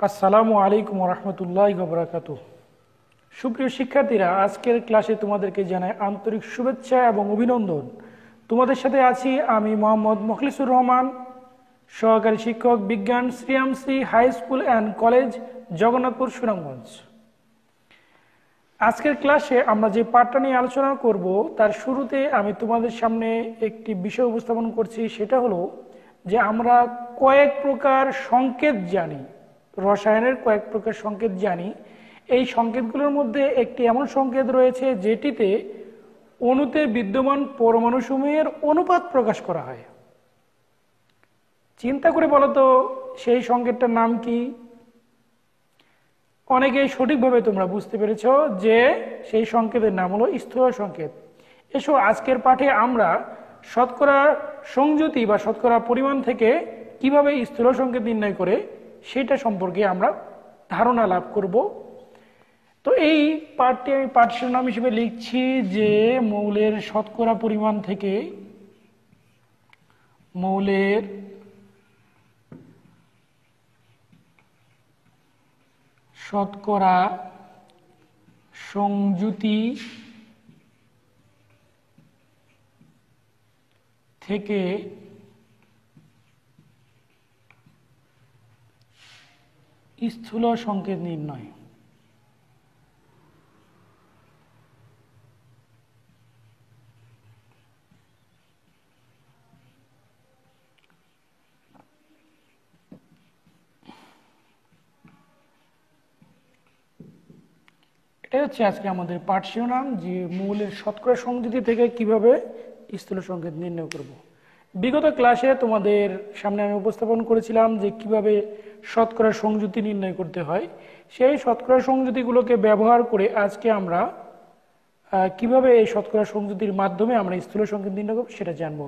আসসালামু আলাইকুম রহমতুল্লাহ বারাকাতুহু। সুপ্রিয় শিক্ষার্থীরা, আজকের ক্লাসে তোমাদেরকে জানাই আন্তরিক শুভেচ্ছা এবং অভিনন্দন। তোমাদের সাথে আছি আমি মোহাম্মদ মুখলিসুর রহমান, সহকারী শিক্ষক, বিজ্ঞান, Sriramsri high school and college, Jagannathpur, Sunamganj. আজকের ক্লাসে আমরা যে পাঠটা নিয়ে আলোচনা করব তার শুরুতে আমি তোমাদের সামনে একটি বিষয় উপস্থাপন করছি। সেটা হলো যে আমরা কয়েক প্রকার সংকেত জানি, রসায়নের কয়েক প্রকার সংকেত জানি। এই সংকেতগুলোর মধ্যে একটি এমন সংকেত রয়েছে যেটিতে অণুতে বিদ্যমান পরমাণুসমূহের অনুপাত প্রকাশ করা হয়। চিন্তা করে বলো তো সেই সংকেতটার নাম কি? অনেকেই সঠিকভাবে তোমরা বুঝতে পেরেছ যে সেই সংকেতের নাম হলো স্থূল সংকেত। এসো আজকের পাঠে আমরা শতকরা সংযুতি বা শতকরা পরিমাণ থেকে কিভাবে স্থূল সংকেত নির্ণয় করে সেটা সম্পর্কে আমরা ধারণা লাভ করব। তো এই পাঠটি আমি পাঠ শিরোনাম হিসেবে লিখছি যে মৌলের শতকরা পরিমাণ থেকে মৌলের শতকরা সংযুতি থেকে স্থূল সংকেত নির্ণয়। এটাই হচ্ছে আজকে আমাদের পাঠ শিরোনাম, যে মৌলের শতকরা সংযুতি থেকে কিভাবে স্থূল সংকেত নির্ণয় করব। বিগত ক্লাসে তোমাদের সামনে আমি উপস্থাপন করেছিলাম যে কিভাবে শতকরা সংযুতি নির্ণয় করতে হয়। সেই শতকরা সংযুতিগুলোকে ব্যবহার করে আজকে আমরা কিভাবে এই শতকরা সংযুতির মাধ্যমে আমরা স্থূল সংকেত নির্ণয় করব সেটা জানব।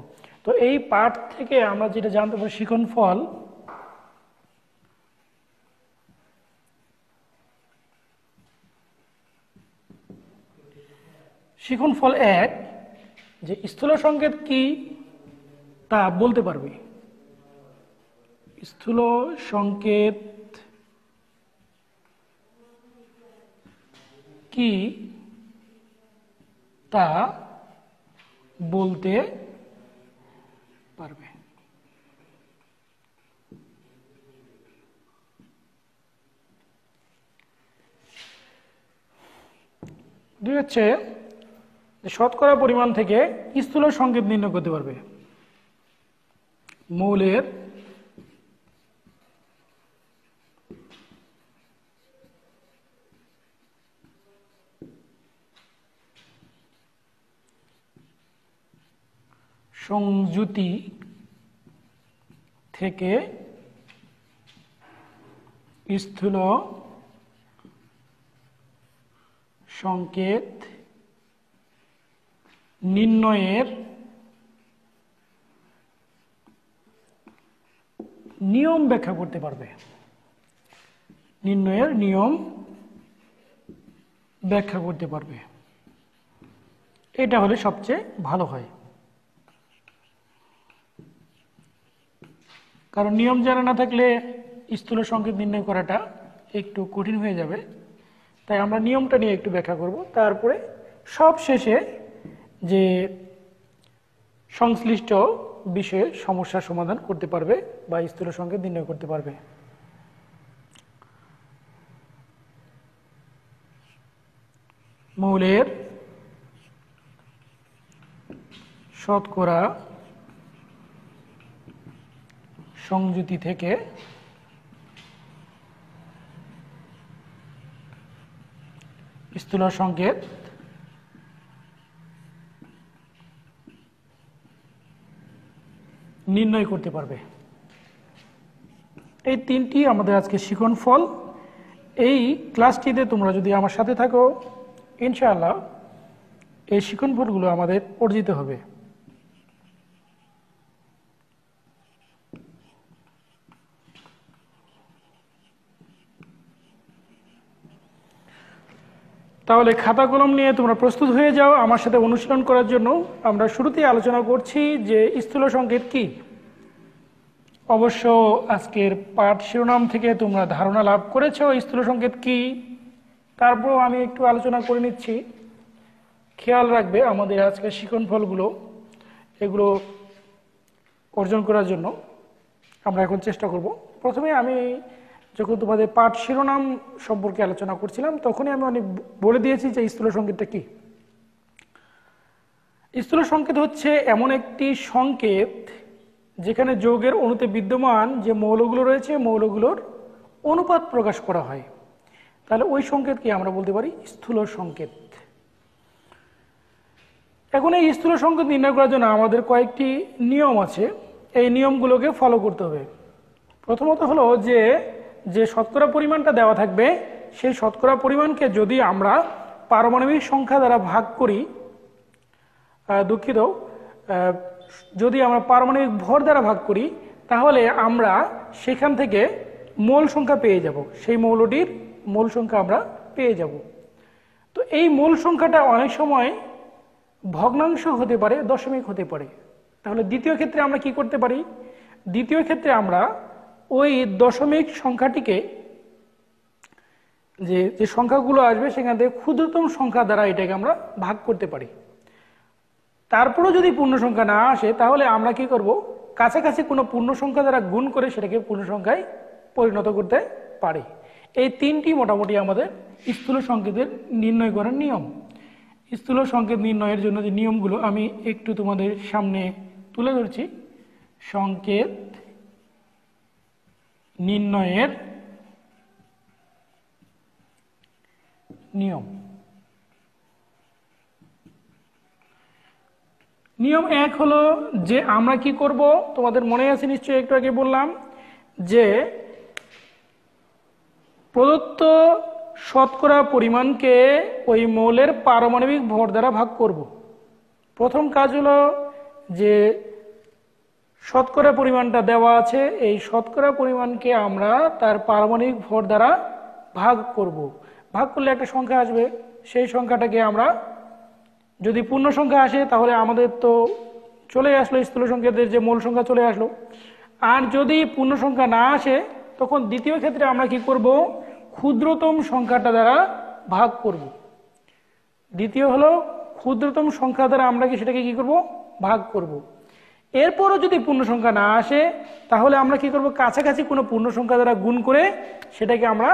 তো এই পাঠ থেকে আমরা যেটা জানতে পারি, শিখনফল শিখনফল 1 যে স্থূল সংকেত কি তা বলতে পারবে। স্থূল সংকেত কি তা বলতে পারবে। দুই হচ্ছে শতকরা পরিমাণ থেকে স্থূল সংকেত নির্ণয় করতে পারবে। মৌলের সংযুতি থেকে স্থূল সংকেত নির্ণয়ের নিয়ম ব্যাখ্যা করতে পারবে। নির্ণয়ের নিয়ম ব্যাখ্যা করতে পারবে, এটা হলে সবচেয়ে ভালো হয়। কারণ নিয়ম জানা না থাকলে স্থূল সংকেত নির্ণয় করাটা একটু কঠিন হয়ে যাবে। তাই আমরা নিয়মটা নিয়ে একটু ব্যাখ্যা করব, তারপরে সব শেষে যে সংশ্লিষ্ট বিষয়ে সমস্যার সমাধান করতে পারবে বা স্থূল সংকেত নির্ণয় করতে পারবে। মৌলের শতকরা সংযুতি থেকে স্থূল সংকেত নির্ণয় করতে পারবে। এই তিনটি আমাদের আজকে শিখনফল। এই ক্লাসটিতে তোমরা যদি আমার সাথে থাকো, ইনশাআল্লাহ এই শিখনফলগুলো আমাদের অর্জিত হবে। তাহলে খাতা কলম নিয়ে তোমরা প্রস্তুত হয়ে যাও আমার সাথে অনুশীলন করার জন্য। আমরা শুরুতেই আলোচনা করছি যে স্থূল সংকেত কি। অবশ্য আজকের পাঠ শিরোনাম থেকে তোমরা ধারণা লাভ করেছো স্থূল সংকেত কি। তারপর আমি একটু আলোচনা করে নিচ্ছি। খেয়াল রাখবে আমাদের আজকের শিক্ষণফলগুলো, এগুলো অর্জন করার জন্য আমরা এখন চেষ্টা করব। প্রথমে আমি যখন তোমাদের পাঠ শিরোনাম সম্পর্কে আলোচনা করছিলাম তখনই আমি অনেক বলে দিয়েছি যে স্থূল সংকেতটা কি। স্থূল সংকেত হচ্ছে এমন একটি সংকেত যেখানে যৌগের অণুতে বিদ্যমান যে মৌলগুলো রয়েছে মৌলগুলোর অনুপাত প্রকাশ করা হয়। তাহলে ওই সংকেতকে আমরা বলতে পারি স্থূল সংকেত। এখন এই স্থূল সংকেত নির্ণয় করার জন্য আমাদের কয়েকটি নিয়ম আছে, এই নিয়মগুলোকে ফলো করতে হবে। প্রথমত হলো যে শতকরা পরিমাণটা দেওয়া থাকবে সেই শতকরা পরিমাণকে যদি আমরা পারমাণবিক সংখ্যা দ্বারা ভাগ করি, যদি আমরা পারমাণবিক ভর দ্বারা ভাগ করি তাহলে আমরা সেখান থেকে মোল সংখ্যা পেয়ে যাব, সেই মৌলটির মোল সংখ্যা আমরা পেয়ে যাব। তো এই মোল সংখ্যাটা অনেক সময় ভগ্নাংশ হতে পারে, দশমিক হতে পারে। তাহলে দ্বিতীয় ক্ষেত্রে আমরা কি করতে পারি? দ্বিতীয় ক্ষেত্রে আমরা ওই দশমিক সংখ্যাটিকে যে সংখ্যাগুলো আসবে সেখান থেকে ক্ষুদ্রতম সংখ্যা দ্বারা এটাকে আমরা ভাগ করতে পারি। তারপরেও যদি পূর্ণ সংখ্যা না আসে তাহলে আমরা কি করব? কাছাকাছি কোনো পূর্ণ সংখ্যা দ্বারা গুণ করে সেটাকে পূর্ণ সংখ্যায় পরিণত করতে পারি। এই তিনটি মোটামুটি আমাদের স্থূল সংকেতের নির্ণয় করার নিয়ম। স্থূল সংকেত নির্ণয়ের জন্য যে নিয়মগুলো আমি একটু তোমাদের সামনে তুলে ধরছি। সংকেত নির্ণয়ের নিয়ম। নিয়ম 1 হলো যে আমরা কি করব, তোমাদের মনে আছে নিশ্চয়ই, একটু আগে বললাম যে প্রদত্ত শতকরা পরিমাণকে ওই মৌলের পারমাণবিক ভর দ্বারা ভাগ করব। প্রথম কাজ হলো যে শতকরা পরিমাণটা দেওয়া আছে, এই শতকরা পরিমাণকে আমরা তার পারমাণবিক ভর দ্বারা ভাগ করব। ভাগ করলে একটা সংখ্যা আসবে, সেই সংখ্যাটাকে আমরা, যদি পূর্ণ সংখ্যা আসে তাহলে আমাদের তো চলে আসলো স্থূল সংকেতের যে মূল সংখ্যা চলে আসলো। আর যদি পূর্ণ সংখ্যা না আসে তখন দ্বিতীয় ক্ষেত্রে আমরা কি করব? ক্ষুদ্রতম সংখ্যাটা দ্বারা ভাগ করব। দ্বিতীয় হলো ক্ষুদ্রতম সংখ্যা দ্বারা আমরা সেটাকে কি করব? ভাগ করব। এরপরও যদি পূর্ণ সংখ্যা না আসে তাহলে আমরা কি করব? কাছাকাছি কোনো পূর্ণ সংখ্যা দ্বারা গুণ করে সেটাকে আমরা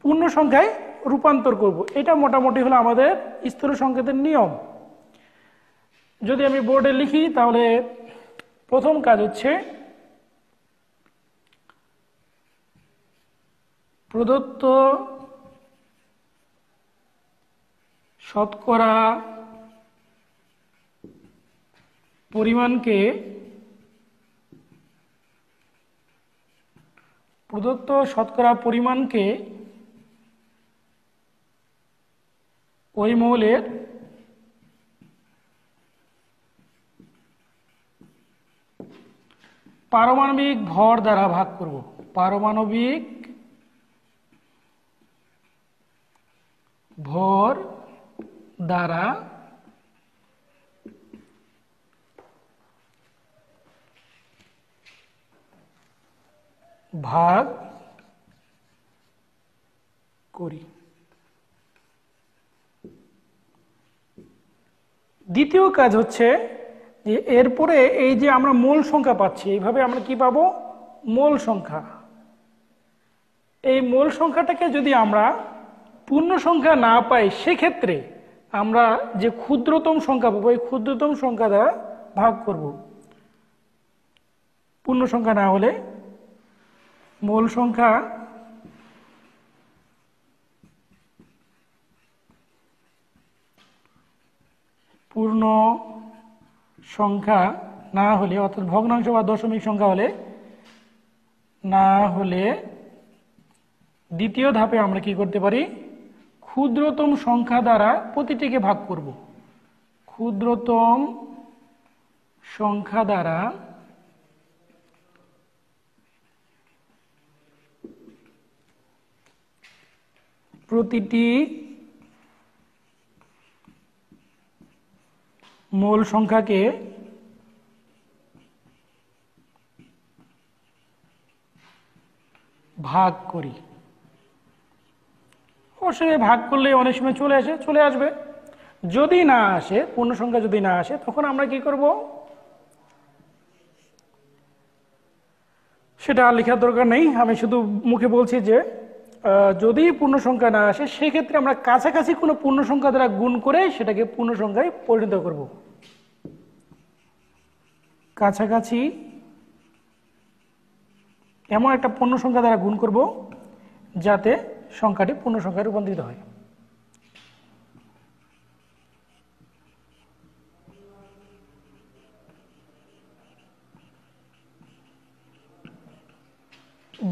পূর্ণ সংখ্যায় রূপান্তর করব। এটা মোটামুটি হলো আমাদের স্থূল সংকেতের নিয়ম। যদি আমি বোর্ডে লিখি তাহলে প্রথম কাজ হচ্ছে প্রদত্ত শতকরা পরিমাণকে ওই মৌলের পারমাণবিক ভর দ্বারা ভাগ করব। পারমাণবিক ভর দ্বারা ভাগ করি। দ্বিতীয় কাজ হচ্ছে যে এরপরে এই যে আমরা মোল সংখ্যা পাচ্ছি, এইভাবে আমরা কি পাবো? মোল সংখ্যা। এই মোল সংখ্যাটাকে যদি আমরা পূর্ণ সংখ্যা না পাই সেক্ষেত্রে আমরা যে ক্ষুদ্রতম সংখ্যা পাবো এই ক্ষুদ্রতম সংখ্যা দ্বারা ভাগ করব। পূর্ণ সংখ্যা না হলে মোল সংখ্যা পূর্ণ সংখ্যা না হলে, অর্থাৎ ভগ্নাংশ বা দশমিক সংখ্যা হলে না হলে দ্বিতীয় ধাপে আমরা কি করতে পারি? ক্ষুদ্রতম সংখ্যা দ্বারা প্রতিটিকে ভাগ করব। ক্ষুদ্রতম সংখ্যা দ্বারা প্রতিটি মোল সংখ্যাকে ভাগ করি। অবশ্যই ভাগ করলে অনেক সময় চলে আসবে। যদি না আসে, পূর্ণ সংখ্যা যদি না আসে, তখন আমরা কি করব, সেটা আর লেখার দরকার নেই। আমি শুধু মুখে বলছি যে যদি পূর্ণ সংখ্যা না আসে, সেক্ষেত্রে আমরা কাছাকাছি কোনো পূর্ণ সংখ্যা দ্বারা গুণ করে সেটাকে পূর্ণ সংখ্যায় পরিণত করব। কাছাকাছি এমন একটা পূর্ণ সংখ্যা দ্বারা গুণ করব যাতে সংখ্যাটি পূর্ণ সংখ্যায় রূপান্তরিত হয়।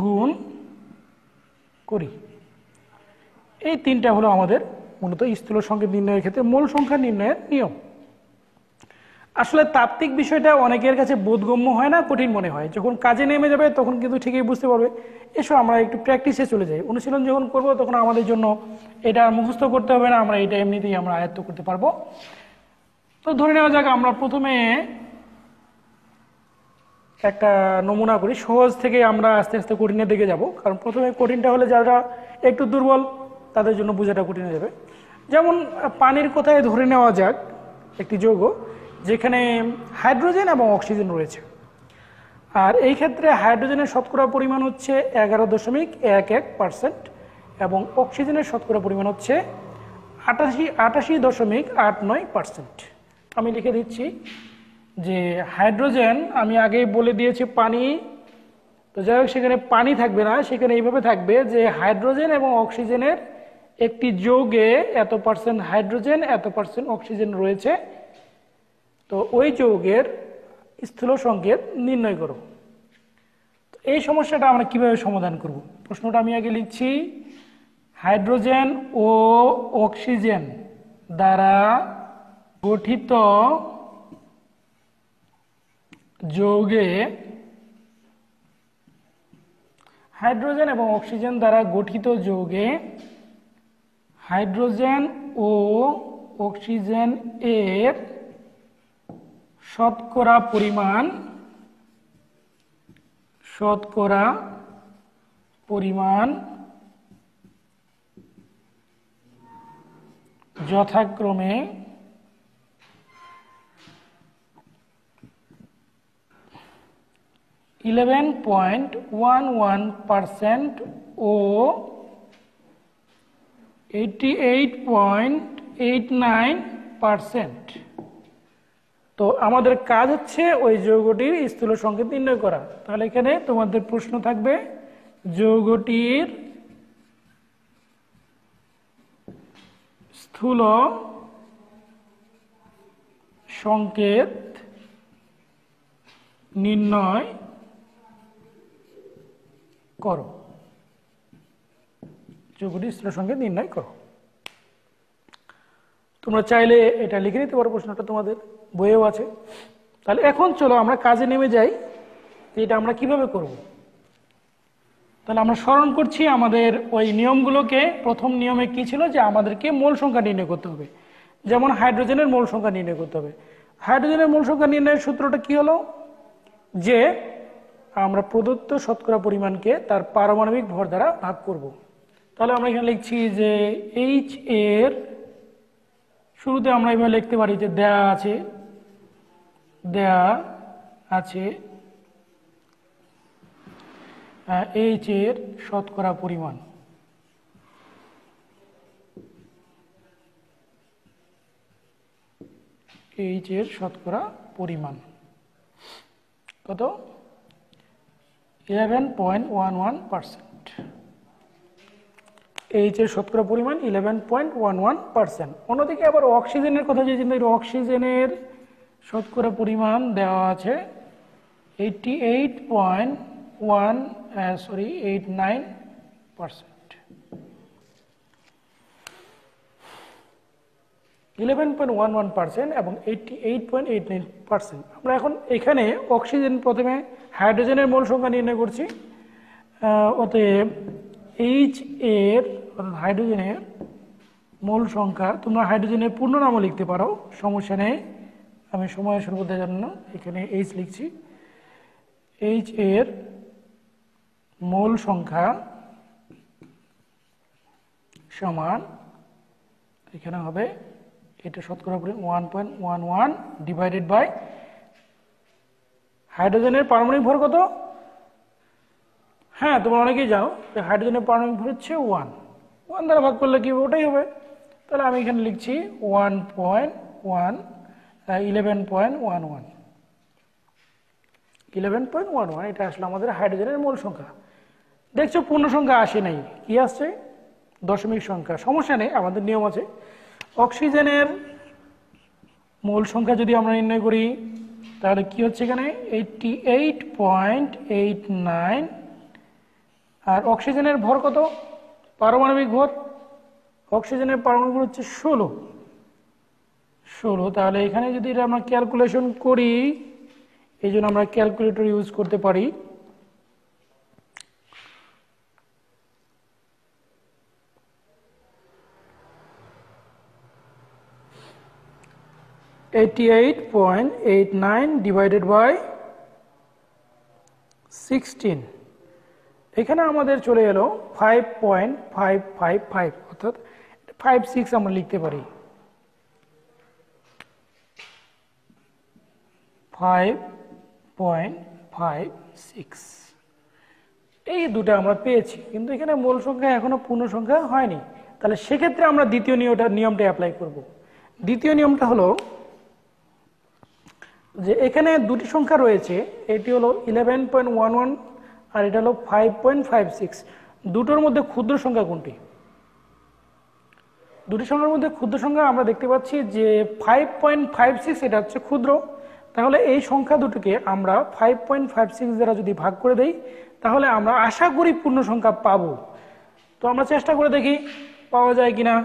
গুণ করি। এই তিনটা হলো আমাদের মূলত স্থূল সংকেত নির্ণয়ের ক্ষেত্রে মূল সংখ্যা নির্ণয়ের নিয়ম। আসলে তাত্ত্বিক বিষয়টা অনেকের কাছে বোধগম্য হয় না, কঠিন মনে হয়। যখন কাজে নেমে যাবে তখন কিন্তু ঠিকই বুঝতে পারবে। এসব আমরা একটু প্র্যাকটিসে চলে যাই। অনুশীলন যখন করব তখন আমাদের জন্য এটা মুখস্থ করতে হবে না, আমরা এটা এমনিতেই আমরা আয়ত্ত করতে পারবো। তো ধরে নেওয়া যাক আমরা প্রথমে একটা নমুনা করি। সহজ থেকে আমরা আস্তে আস্তে কঠিনের দিকে যাব, কারণ প্রথমে কঠিনটা হলে যারা একটু দুর্বল তাদের জন্য বোঝাটা কঠিন হয়ে যাবে। যেমন পানির কথায় ধরে নেওয়া যাক একটি যৌগ যেখানে হাইড্রোজেন এবং অক্সিজেন রয়েছে। আর এই ক্ষেত্রে হাইড্রোজেনের শতকরা পরিমাণ হচ্ছে 11.11% এবং অক্সিজেনের শতকরা পরিমাণ হচ্ছে 88.89%। আমি লিখে দিচ্ছি যে হাইড্রোজেন, আমি আগেই বলে দিয়েছি পানি, তো যাই হোক সেখানে পানি থাকবে না, সেখানে এইভাবে থাকবে যে হাইড্রোজেন এবং অক্সিজেনের একটি যৌগে এত পার্সেন্ট হাইড্রোজেন এত পার্সেন্ট অক্সিজেন রয়েছে, তো ওই যৌগের স্থূল সংকেত নির্ণয় করো। এই সমস্যাটা আমরা কিভাবে সমাধান করব? প্রশ্নটা আমি আগে লিখছি। হাইড্রোজেন ও অক্সিজেন দ্বারা গঠিত যৌগে, হাইড্রোজেন এবং অক্সিজেন দ্বারা গঠিত যৌগে হাইড্রোজেন ও অক্সিজেন এর শতকরা পরিমাণ যথাক্রমে 11.11% ও 88.89%। তো আমাদের কাজ হচ্ছে ওই যৌগটির স্থূল সংকেত নির্ণয় করা। তাহলে এখানে তোমাদের প্রশ্ন থাকবে যৌগটির স্থূল সংকেত নির্ণয় করো। যৌগটির স্থূল সংকেত নির্ণয় করো। তোমরা চাইলে এটা লিখে নিতে পারো, প্রশ্নটা তোমাদের বইয়েও আছে। তাহলে এখন চলো আমরা কাজে নেমে যাই যে এটা আমরা কিভাবে করব। তাহলে আমরা স্মরণ করছি আমাদের ওই নিয়মগুলোকে। প্রথম নিয়মে কি ছিল যে আমাদেরকে মোল সংখ্যা নির্ণয় করতে হবে। যেমন হাইড্রোজেনের মোল সংখ্যা নির্ণয় করতে হবে। হাইড্রোজেনের মোল সংখ্যা নির্ণয়ের সূত্রটা কি হলো যে আমরা প্রদত্ত শতকরা পরিমাণকে তার পারমাণবিক ভর দ্বারা ভাগ করব। তাহলে আমরা এখানে লিখছি যে এইচ এর শুরুতে আমরা এভাবে লিখতে পারি যে দেয়া আছে এইচ এর শতকরা পরিমাণ, এইচ এর শতকরা পরিমাণ কত? 11.11%। এইচ এর শতকরা পরিমাণ 11.11%। অন্যদিকে আবার অক্সিজেনের কথা যদি চিন্তা করি, অক্সিজেনের শতকরা পরিমাণ দেওয়া আছে 89%। 11.11% এবং 88.89%। আমরা এখন এখানে অক্সিজেন প্রথমে হাইড্রোজেনের মোল সংখ্যা নির্ণয় করছি। অতএব এইচ এর হাইড্রোজেনের মোল সংখ্যা, তোমরা হাইড্রোজেনের পূর্ণ নামও লিখতে পারো, সমস্যা নেই। আমি সময়ের স্বল্পতার জন্য এখানে এইচ লিখছি। এইচ এর মোল সংখ্যা সমান এখানে হবে এটা শতকরা 1.11 ডিভাইডেড বাই হাইড্রোজেনের পারমাণবিক ভর কত? হ্যাঁ, তোমরা অনেকেই জানো যে হাইড্রোজেনের পারমাণবিক ভর হচ্ছে 1 দ্বারা ভাগ করলে কি হবে? ওটাই হবে। তাহলে আমি এখানে লিখছি 11.11 এটা আসলে আমাদের হাইড্রোজেনের মোল সংখ্যা। দেখছো পূর্ণ সংখ্যা আসে নাই, কি আসছে? দশমিক সংখ্যা। সমস্যা নেই, আমাদের নিয়ম আছে। অক্সিজেনের মোল সংখ্যা যদি আমরা নির্ণয় করি তাহলে কি হচ্ছে এখানে 88.89 আর অক্সিজেনের ভর কত? পারমাণবিক ভর, অক্সিজেনের পারমাণবিক ভর হচ্ছে 16। তাহলে এখানে যদি এটা আমরা ক্যালকুলেশন করি, এই জন্য আমরা ক্যালকুলেটর ইউজ করতে পারি। (88.89 divided by 16) এখানে আমাদের চলে এলো 5.555 অর্থাৎ 56 আমরা লিখতে পারি। 5.56 এই দুটো আমরা পেয়েছি, কিন্তু এখানে মোল সংখ্যা এখনো পূর্ণ সংখ্যা হয়নি। তাহলে সেক্ষেত্রে আমরা দ্বিতীয় নিয়মটা অ্যাপ্লাই করব। দ্বিতীয় নিয়মটা হলো যে এখানে দুটি সংখ্যা রয়েছে, এটি হলো 11.11 আর এটা হলো 5.56। দুটোর মধ্যে ক্ষুদ্র সংখ্যা কোনটি? দুটি সংখ্যার মধ্যে ক্ষুদ্র সংখ্যা আমরা দেখতে পাচ্ছি যে 5.56 এটা হচ্ছে ক্ষুদ্র। তাহলে এই সংখ্যা দুটোকে আমরা 5.56 দ্বারা যদি ভাগ করে দেই তাহলে আমরা আশা করি পূর্ণ সংখ্যা পাবো। তো আমরা চেষ্টা করে দেখি পাওয়া যায় কিনা।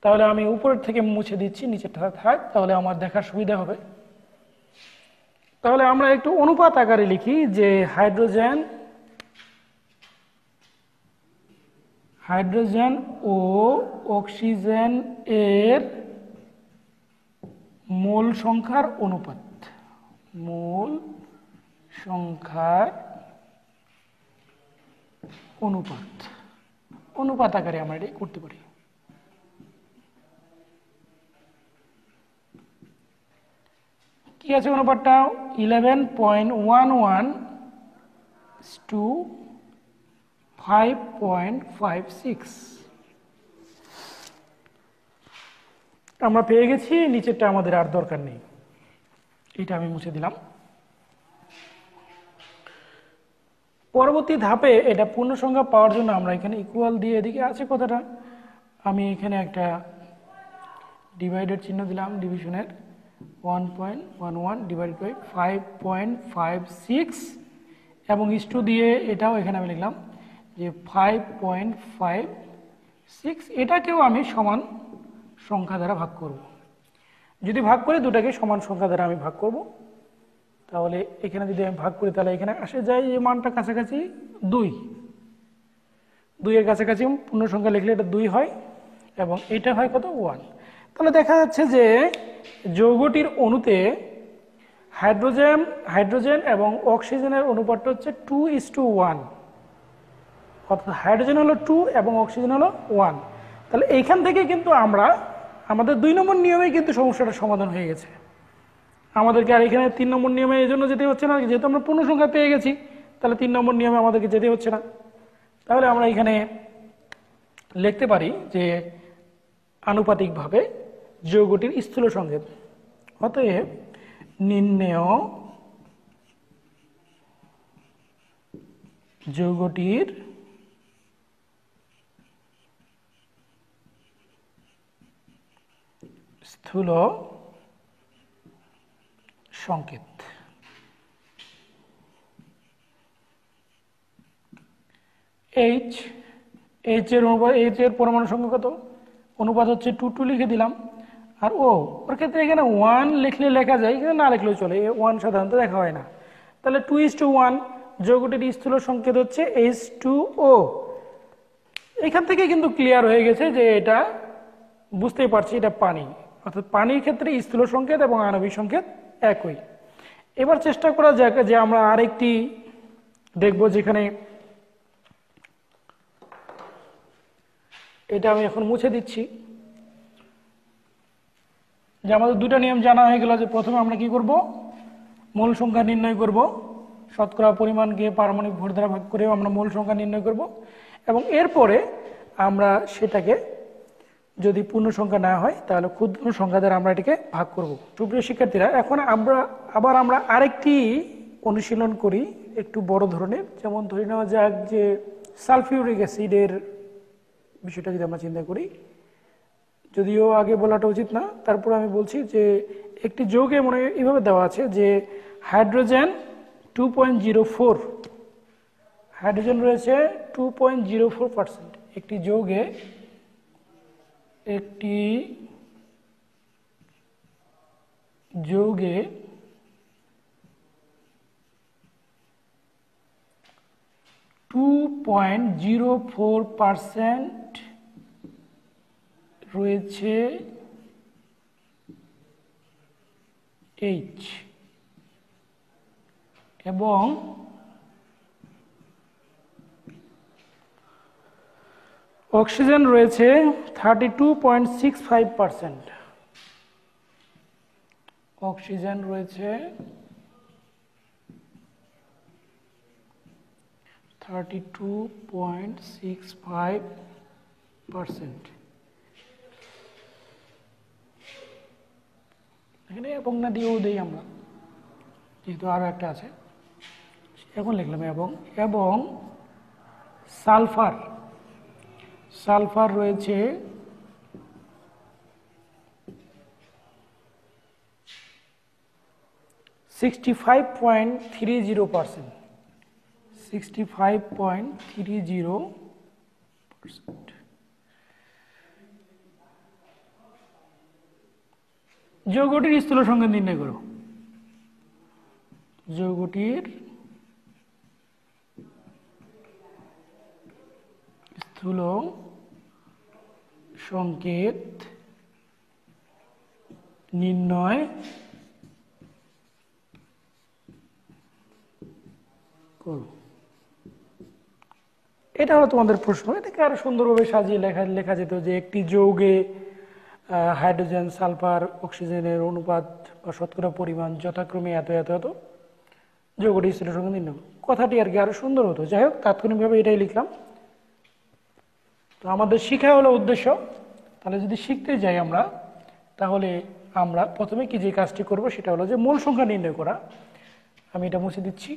তাহলে আমি উপরের থেকে মুছে দিচ্ছি, নিচেরটা থাক, তাহলে আমার দেখার সুবিধা হবে। তাহলে আমরা একটু অনুপাত আকারে লিখি যে হাইড্রোজেন ও অক্সিজেন এর মোল সংখ্যার অনুপাত, মোল সংখ্যার অনুপাত আকারে আমরা এটা করতে পারি। কি আছে অনুপাতটা? 11.11 to 5.56 আমরা পেয়ে গেছি। নিচেরটা আমাদের আর দরকার নেই, এটা আমি মুছে দিলাম। পরবর্তী ধাপে এটা পূর্ণ সংখ্যা পাওয়ার জন্য আমরা এখানে ইকুয়াল দিয়ে, এদিকে আছে কথাটা, আমি এখানে একটা ডিভাইডেড চিহ্ন দিলাম, ডিভিশনের 1.11 ডিভাইডেড বাই 5.56 এবং ইস্টু দিয়ে এটাও এখানে আমি লিখলাম যে 5.56। এটাকেও আমি সমান সংখ্যা দ্বারা ভাগ করব। যদি ভাগ করে দুটাকে সমান সংখ্যা দ্বারা আমি ভাগ করব, তাহলে এখানে যদি আমি ভাগ করি তাহলে এখানে আসে যায় যে মানটা কাছাকাছি 2 এর কাছাকাছি পূর্ণ সংখ্যা লিখলে এটা 2 হয় এবং এটা হয় কত? 1। তাহলে দেখা যাচ্ছে যে যৌগটির অণুতে হাইড্রোজেন এবং অক্সিজেনের অনুপাতটা হচ্ছে 2:1, অর্থাৎ হাইড্রোজেন হলো 2 এবং অক্সিজেন হলো 1। তাহলে এইখান থেকে কিন্তু আমাদের 2 নম্বর নিয়মেই কিন্তু সমস্যাটা সমাধান হয়ে গেছে। আমাদেরকে আর এখানে 3 নম্বর নিয়মে এই জন্য যেতে হচ্ছে না, যেহেতু আমরা পূর্ণ সংখ্যা পেয়ে গেছি তাহলে 3 নম্বর নিয়মে আমাদেরকে যেতে হচ্ছে না। তাহলে আমরা এখানে লিখতে পারি যে আনুপাতিকভাবে যৌগটির স্থূল সংকেত। অতএব নির্ণেয় যৌগটির স্থূল সংকেত। এইচ এর পরমাণু সংখ্যা কত? অনুপাত হচ্ছে 2 লিখে দিলাম। আর ওর ক্ষেত্রে এখানে 1 লিখলে লেখা যায়, এখানে না লিখলেও চলে, 1 সাধারণত দেখা হয় না। তাহলে 2:1 যৌগটির স্থূল সংকেত হচ্ছে H2O। এখান থেকে কিন্তু ক্লিয়ার হয়ে গেছে যে এটা বুঝতেই পারছি এটা পানি, অর্থাৎ পানির ক্ষেত্রে স্থূল সংকেত এবং আণবিক সংকেত একই। এবার চেষ্টা করা যাক যে আমরা আরেকটি দেখব যেখানে এটা আমি এখন মুছে দিচ্ছি, যে আমাদের দুটো নিয়ম জানা হয়ে গেল। যে প্রথমে আমরা কি করব, মূল সংখ্যা নির্ণয় করব, শতকরা পরিমাণকে পারমাণবিক ভর দ্বারা ভাগ করে আমরা মূল সংখ্যা নির্ণয় করব, এবং এরপরে আমরা সেটাকে যদি পূর্ণ সংখ্যা না হয় তাহলে ক্ষুদ্র সংখ্যা দ্বারা আমরা এটাকে ভাগ করব। সুপ্রিয় শিক্ষার্থীরা, এখন আমরা আরেকটি অনুশীলন করি একটু বড় ধরনের। যেমন ধরে নেওয়া যাক যে সালফিউরিক অ্যাসিডের বিষয়টা যদি আমরা চিন্তা করি, যদিও আগে বলাটা উচিত না, তারপর আমি বলছি যে একটি যৌগে মনে এইভাবে দেওয়া আছে যে হাইড্রোজেন 2.04, হাইড্রোজেন রয়েছে 2.04%। একটি যৌগে 2.04% রয়েছে H, এবং অক্সিজেন রয়েছে 32.65%। অক্সিজেন রয়েছে 32.65%। এখানে এবং না দিয়েও দেই আমরা, যেহেতু আরো একটা আছে এখন লিখলাম এবং সালফার রয়েছে 65.30%। 65.30%। যৌগটির স্থূল সংকেত নির্ণয় করো। যৌগটির স্থূল সংকেত নির্ণয় করো। এটা হলো তোমাদের প্রশ্ন। এটাকে আরো সুন্দরভাবে সাজিয়ে লেখা যেত যে একটি যৌগে হাইড্রোজেন, সালফার, অক্সিজেনের অনুপাত বা শতকরা পরিমাণ যথাক্রমে এত এত এত, যৌগটি স্থূল সংকেত নির্ণয় করো। কথাটি আর কি আরো সুন্দর হতো। যাই হোক, তাৎক্ষণিকভাবে এটাই লিখলাম। তো আমাদের শিখা হলো উদ্দেশ্য। তাহলে যদি শিখতে যাই আমরা, তাহলে আমরা প্রথমে কি যে কাজটি করব সেটা হলো যে মূল সংখ্যা নির্ণয় করা। আমি এটা মুছে দিচ্ছি।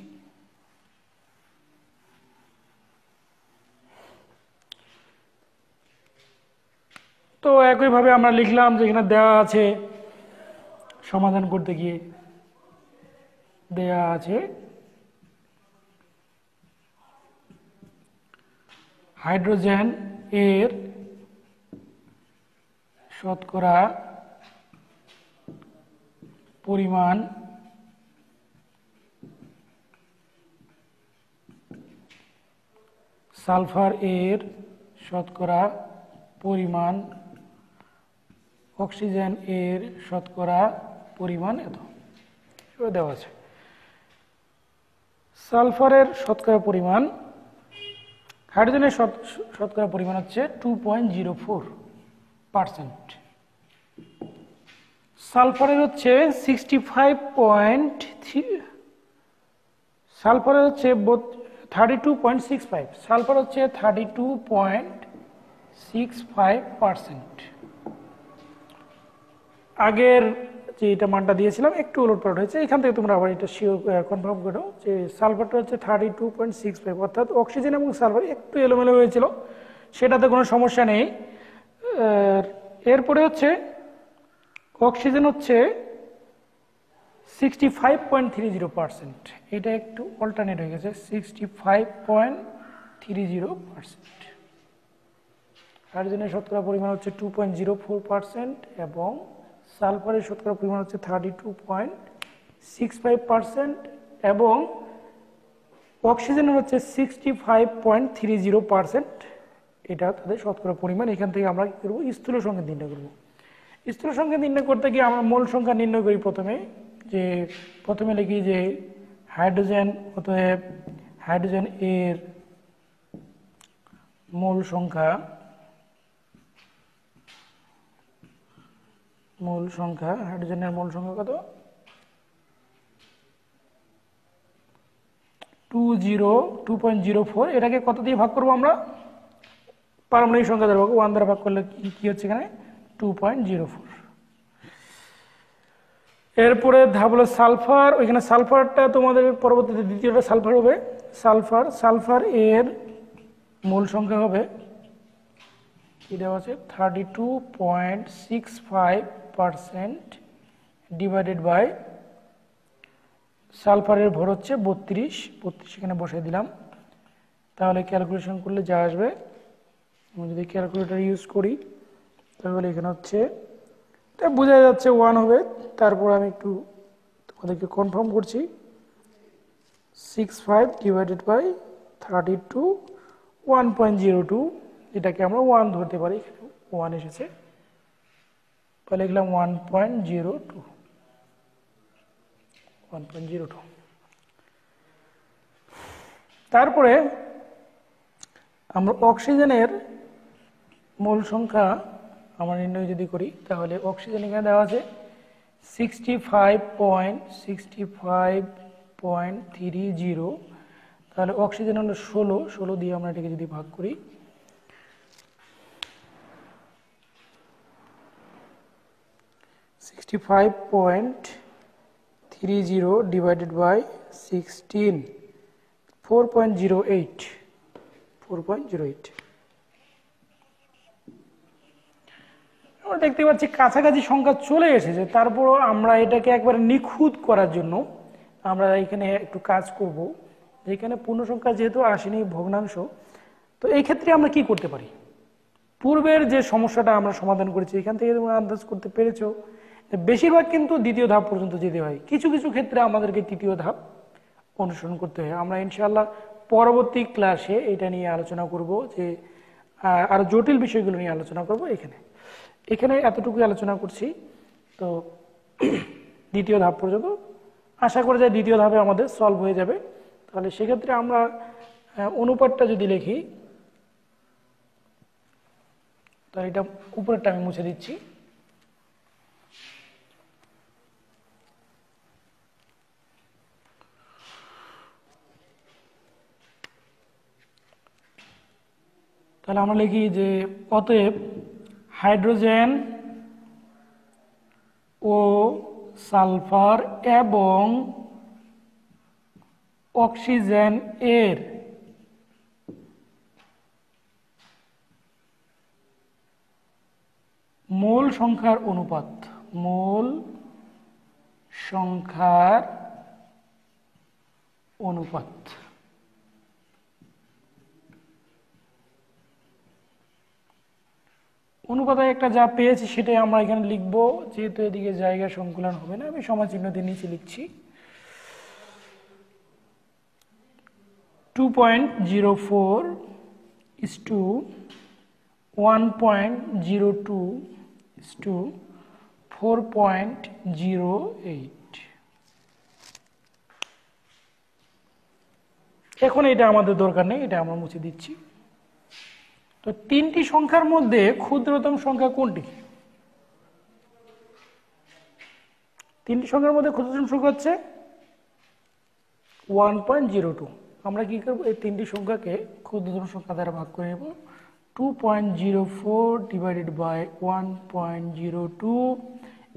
তো একইভাবে আমরা লিখলাম, যেখানে দেওয়া আছে সমাধান করতে গিয়ে দেওয়া আছে হাইড্রোজেন এর শতকরা পরিমাণ সালফার এর শতকরা পরিমাণ, অক্সিজেন এর শতকরা পরিমাণ এত দেওয়া আছে। সালফারের শতকরা পরিমাণ, হাইড্রোজেনের শতকরা পরিমাণ হচ্ছে 2.04%। সালফারের হচ্ছে 32.65, সালফার হচ্ছে 32.65%। আগের যে এটা মানটা দিয়েছিলাম একটু উলটপালট হয়েছে, এখান থেকে তোমরা আবার এটা শিওর কনফার্ম করো যে সালফারটা হচ্ছে 32.65, অর্থাৎ অক্সিজেন এবং সালফার একটু এলোমেলো হয়েছিল, সেটাতে কোনো সমস্যা নেই। এরপরে হচ্ছে অক্সিজেন হচ্ছে 65.30%, এটা একটু অল্টারনেট হয়ে গেছে, 65.30%। হাইড্রোজেনের শতকরা পরিমাণ হচ্ছে 2.04% এবং সালফারের শতকরা পরিমাণ হচ্ছে 32.65% এবং অক্সিজেনের হচ্ছে 65.30%। এটা তাদের শতকরা পরিমাণ। এখান থেকে আমরা কি করবো, স্থূল সংকেত নির্ণয় করবো। স্থূল সংকেত নির্ণয় করতে গিয়ে আমরা মূল সংখ্যা নির্ণয় করি প্রথমে লিখি যে হাইড্রোজেন, অতএব হাইড্রোজেন এর মোল সংখ্যা হাইড্রোজেনের মোল সংখ্যা কত 2.04 এটাকে কত দিয়ে ভাগ করব আমরা পারমাণবিক সংখ্যা দ্বারা 1 দ্বারা ভাগ করলে কি হচ্ছে এখানে 2.04 এরপরে ধাপ হলো সালফার ওইখানে সালফারটা তোমাদের পরবর্তীতে দ্বিতীয়টা সালফার হবে সালফার এর মোল সংখ্যা হবে কি দেওয়া আছে 32.65% ডিভাইডেড বাই সালফারের ভর হচ্ছে 32 এখানে বসিয়ে দিলাম তাহলে ক্যালকুলেশন করলে যা আসবে আমি যদি ক্যালকুলেটর ইউজ করি তাহলে এখানে হচ্ছে এটা বোঝা যাচ্ছে 1 হবে তারপর আমি একটু তোমাদেরকে কনফার্ম করছি 65 ডিভাইডেড বাই 32 1.02 এটাকে আমরা 1 ধরতে পারি 1 এসেছে তাহলে লিখলাম 1.02 তারপরে আমরা অক্সিজেনের মোল সংখ্যা আমরা নির্ণয় যদি করি তাহলে অক্সিজেন এখানে দেওয়া আছে 65.30 তাহলে অক্সিজেন হলো 16 দিয়ে আমরা এটাকে যদি ভাগ করি 65.30 ডিভাইডেড বাই 16 4.08 আমরা দেখতে পাচ্ছি কাছাকাছি সংখ্যা চলে এসেছে তারপরও আমরা এটাকে একবারে নিখুঁত করার জন্য আমরা এখানে একটু কাজ করব যেখানে পূর্ণ সংখ্যা যেহেতু আসেনি ভগ্নাংশ তো এই ক্ষেত্রে আমরা কি করতে পারি পূর্বের যে সমস্যাটা আমরা সমাধান করেছি এখান থেকে তোমরা আন্দাজ করতে পেরেছো বেশিরভাগ কিন্তু দ্বিতীয় ধাপ পর্যন্ত যেতে হয় কিছু কিছু ক্ষেত্রে আমাদেরকে তৃতীয় ধাপ অনুসরণ করতে হয় আমরা ইনশাআল্লাহ পরবর্তী ক্লাসে এটা নিয়ে আলোচনা করব যে আরো জটিল বিষয়গুলো নিয়ে আলোচনা করব এখানে এতটুকুই আলোচনা করছি তো দ্বিতীয় ধাপ পর্যন্ত আশা করা যায় দ্বিতীয় ধাপে আমাদের সলভ হয়ে যাবে তাহলে সেক্ষেত্রে আমরা অনুপাতটা যদি লিখি তাহলে এটা উপরেরটা আমি মুছে দিচ্ছি তাহলে আমরা লিখি যে অতএব হাইড্রোজেন ও সালফার এবং অক্সিজেন এর মোল সংখ্যার অনুপাত অনুপাতে একটা যা পেয়েছি সেটাই আমরা এখানে লিখবো যেহেতু এদিকে জায়গা সংকুলন হবে না আমি সমাচিহ্ন দিয়ে নিচে লিখছি 2.04 is to 1.02 is to 4.08 এখন এটা আমাদের দরকার নেই এটা আমরা মুছে দিচ্ছি তো তিনটি সংখ্যার মধ্যে ক্ষুদ্রতম সংখ্যা কোনটি তিনটি সংখ্যার মধ্যে ক্ষুদ্রতম সংখ্যা হচ্ছে 1.02 আমরা কি করব এই তিনটি সংখ্যাকে ক্ষুদ্রতম সংখ্যা দ্বারা ভাগ করে নেব 2.04 ডিভাইডেড বাই 1.02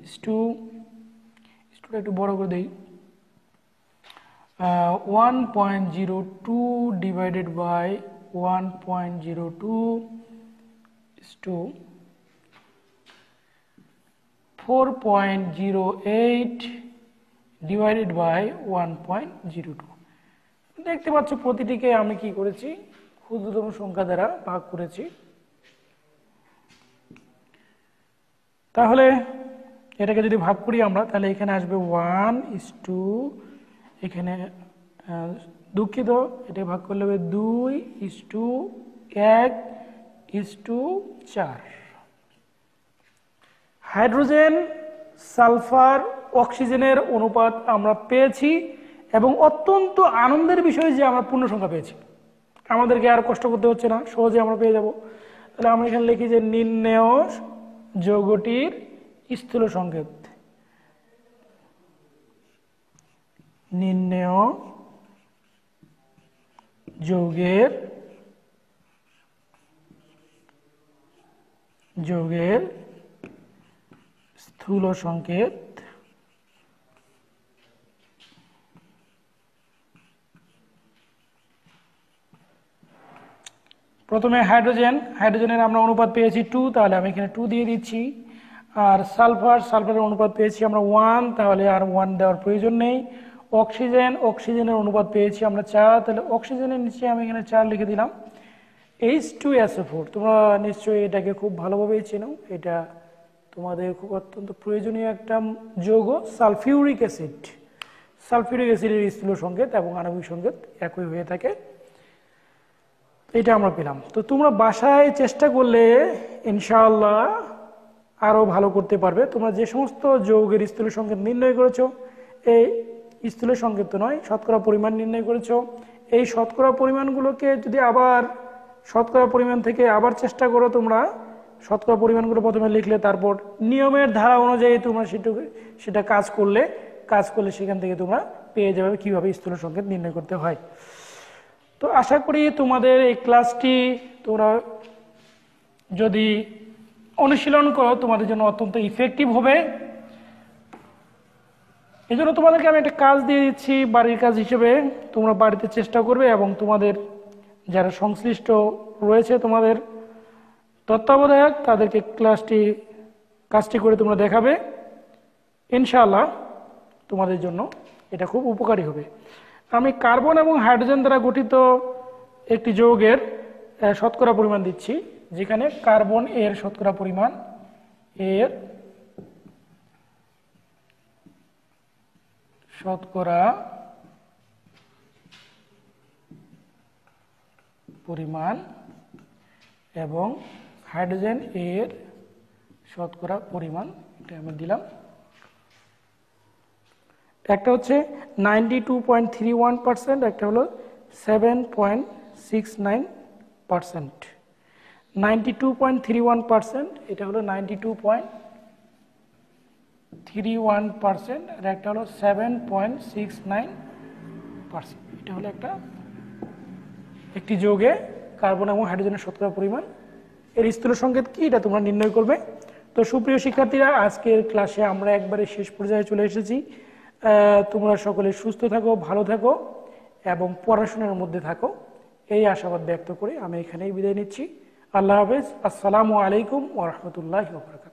is to একটু বড় করে দেই 1.02 divided by 1.02 is to 4.08 divided by 1.02 দেখতে পাচ্ছ প্রতিটিকে আমি কি করেছি ক্ষুদ্রতম সংখ্যা দ্বারা ভাগ করেছি তাহলে এটাকে যদি ভাগ করি আমরা তাহলে এখানে আসবে 1 is to এখানে দুঃখিত এটা ভাগ করলে হবে 2 is to 1 is to 4 hydrogen sulphur অক্সিজেনের অনুপাত আমরা পেয়েছি এবং অত্যন্ত আনন্দের বিষয় যে আমরা পূর্ণ সংখ্যা পেয়েছি, আমাদেরকে আর কষ্ট করতে হচ্ছে না, সহজে আমরা পেয়ে যাব। তাহলে আমরা এখানে লিখি যে নির্ণেয় যৌগটির স্থূল সংকেত, নির্ণেয় যৌগের স্থূল সংকেত প্রথমে হাইড্রোজেনের আমরা অনুপাত পেয়েছি 2, তাহলে আমি এখানে 2 দিয়ে দিচ্ছি। আর সালফারের অনুপাত পেয়েছি আমরা 1, তাহলে আর 1 দেওয়ার প্রয়োজন নেই। অক্সিজেনের অনুপাত পেয়েছি আমরা 4, তাহলে অক্সিজেনের নিচে আমি এখানে 4 লিখে দিলাম। H2SO4, তোমরা নিশ্চয়ই এটাকে খুব ভালোভাবেই চেনো, এটা তোমাদের খুব অত্যন্ত প্রয়োজনীয় একটা যৌগ। সালফিউরিক অ্যাসিডের স্থূল সংকেত এবং আণবিক সংকেত একই হয়ে থাকে, এটা আমরা পেলাম। তো তোমরা বাসায় চেষ্টা করলে ইনশাআল্লাহ আরো ভালো করতে পারবে। তোমরা যে সমস্ত যৌগের স্থূল সংকেত নির্ণয় করেছো, এই স্থূল সংকেত তো নয়, শতকরা পরিমাণ নির্ণয় করেছো, এই শতকরা পরিমাণগুলোকে যদি আবার শতকরা পরিমাণ থেকে আবার চেষ্টা করো, তোমরা শতকরা পরিমাণগুলো প্রথমে লিখলে, তারপর নিয়মের ধারা অনুযায়ী তোমরা সেটা কাজ করলে সেখান থেকে তোমরা পেয়ে যাবে কিভাবে স্থূল সংকেত নির্ণয় করতে হয়। তো আশা করি তোমাদের এই ক্লাসটি তোমরা যদি অনুশীলন করো তোমাদের জন্য অত্যন্ত ইফেক্টিভ হবে। এই জন্য তোমাদেরকে আমি একটা কাজ দিয়ে দিচ্ছি বাড়ির কাজ হিসেবে, তোমরা বাড়িতে চেষ্টা করবে এবং তোমাদের যারা সংশ্লিষ্ট রয়েছে তোমাদের তত্ত্বাবধায়ক তাদেরকে কাজটি করে তোমরা দেখাবে। ইনশাআল্লাহ তোমাদের জন্য এটা খুব উপকারী হবে। আমি কার্বন এবং হাইড্রোজেন দ্বারা গঠিত একটি যৌগের শতকরা পরিমাণ দিচ্ছি, যেখানে কার্বন এর শতকরা পরিমাণ এবং হাইড্রোজেন এর শতকরা পরিমাণ, এটা আমি দিলাম। একটা হচ্ছে 92.31%, একটা হলো 7.69%। 92.31%, এটা হলো 92.31%, আর একটা হলো 7.69%। এটা হলো একটি যৌগে কার্বন এবং হাইড্রোজেনের শতকরা পরিমাণ। এর স্থূল সংকেত কি এটা তোমরা নির্ণয় করবে। তো সুপ্রিয় শিক্ষার্থীরা, আজকের ক্লাসে আমরা একবারে শেষ পর্যায়ে চলে এসেছি। তোমরা সকলে সুস্থ থাকো, ভালো থাকো এবং পড়াশোনার মধ্যে থাকো, এই আশাবাদ ব্যক্ত করে আমি এখানেই বিদায় নিচ্ছি। আল্লাহ হাফেজ। আসসালামু আলাইকুম ওয়া রাহমাতুল্লাহি ওয়া বারাকাতুহু।